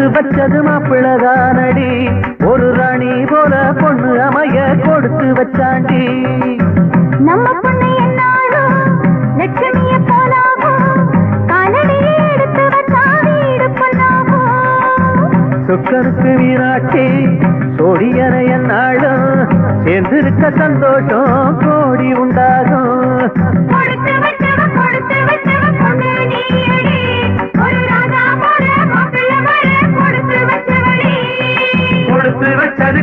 கொடுத்து வச்சது மாப்பிள்ளதானடி ஒரு ராணி போல பொண்ணு அமைய கொடுத்து வச்சாண்டி நம்ம பொண்ணு என்னாலும் லட்சுமிய போலாகும் காலடி எடுத்து வச்சா வீடு பொண்ணாகும் சொக்கருக்கு மீனாட்சி சோடியன என்னாலும் சேர்ந்திருக்க சந்தோஷம் கோடி உண்டாகும்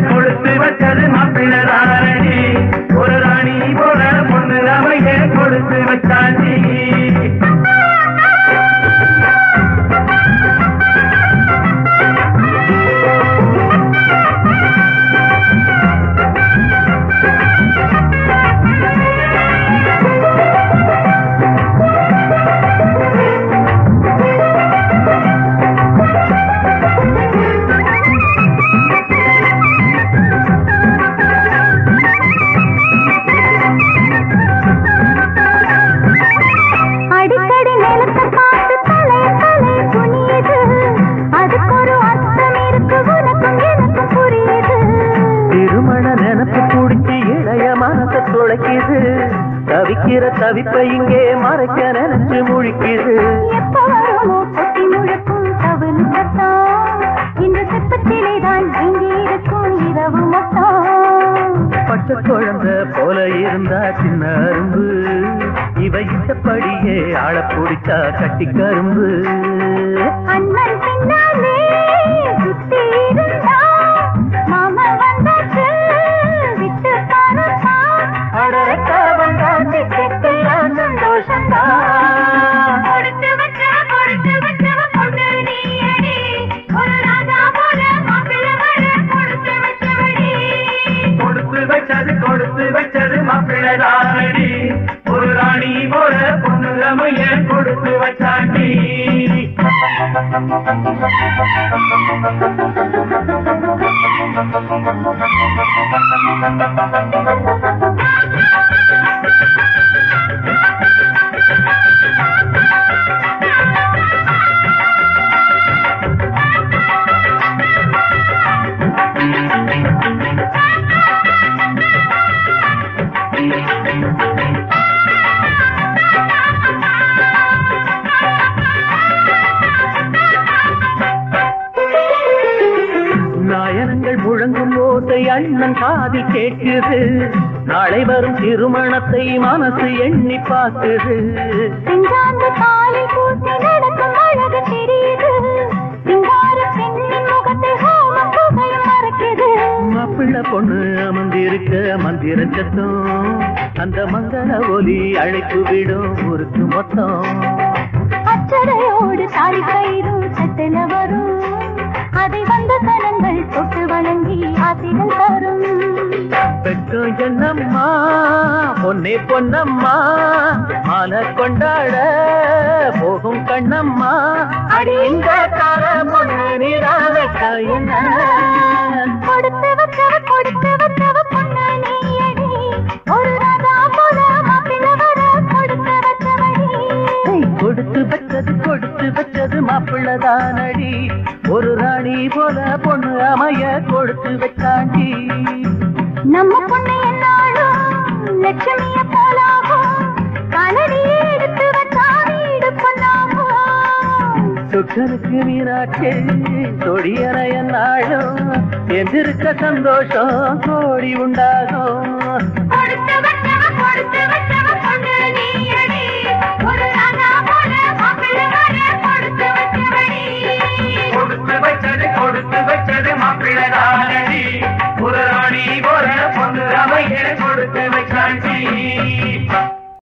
கொடுத்து வச்சது மாப்பிள்ளதானடி ஒரு ராணி போல பொண்ணு அமைய கொடுத்து வச்சாண்டி தவிக்கிற தவிப்பை இங்கே மறைக்க நினைச்சு முழிக்குது எப்ப வருமோ கொட்டி முழக்கும் தவறு சத்தம் இந்த சிப்பத்திலே தான் இங்கே இருக்கும் இரவு மொத்தம் பச்சை குழந்தை போல இருந்தா சின்ன அரும்பு இவை இட்டப்படியே ஆள பிடிச்சா கட்டி கரும்பு அண்ணன் பின்னாலே சுத்தி இருந்தா மாமா வந்தாச்சு விட்டு பாருப்பா அடரக்கா வந்தாச்சு கேட்கலாம் சந்தோஷந்தா கொடுத்து வச்சவ பொண்ணு நீயடி ஒரு ராஜா போல மாப்பிள்ளை வர கொடுத்து வச்சவடி கொடுத்து வச்சது மாப்பிள்ளதானடி ஒரு ராணி போல பொண்ணு அமைய கொடுத்து வச்சாண்டி நாயனங்கள் முழங்கும் ஓசை அண்ணன் காதில் கேட்குது நாளை வரும் திருமணத்தை மனசு எண்ணி பார்க்குது சிங்காந்த காலை பூசி நடக்கும் அழகு தெரியுது சிங்கார பெண்ணின் முகத்தை ஹோம புகையும் மறைக்குது மாப்பிள்ளை பொண்ணு அமர்ந்திருக்க மந்திர சத்தம் அந்த மங்கள ஒலி அழைப்பு விடும் ஊருக்கு மொத்தம் அச்சடையோடு தாலி கயிறும் சட்டென வரும் அதை வந்த கணங்கள் தொட்டு வணங்கி ஆசிகள் தரும் பெற்றோம் என்னம்மா பொன்னே பொன்னம்மா மாலை கொண்டாட போகும் கண்ணம்மா அடி இந்த கார பொண்ணு நீராக என்ன கொடுத்து வச்சவ பொண்ணு நீயடி ஒரு ராஜா போல மாப்பிள்ளை வர கொடுத்து வச்சவடி கொடுத்து வச்சது மாப்பிள்ளதானடி ஒரு ராணி போல பொண்ணு அமைய கொடுத்து வச்சாண்டி நம்ம பொண்ணு என்னாலும் லட்சுமிய போலாகும் காலடி எடுத்து வச்சா வீடு பொண்ணாகும் சொக்கனுக்கு மீனாட்சி தொடியன என்னாலும் எந்திருக்க சந்தோஷம் கோடி உண்டாகும் கொடுத்து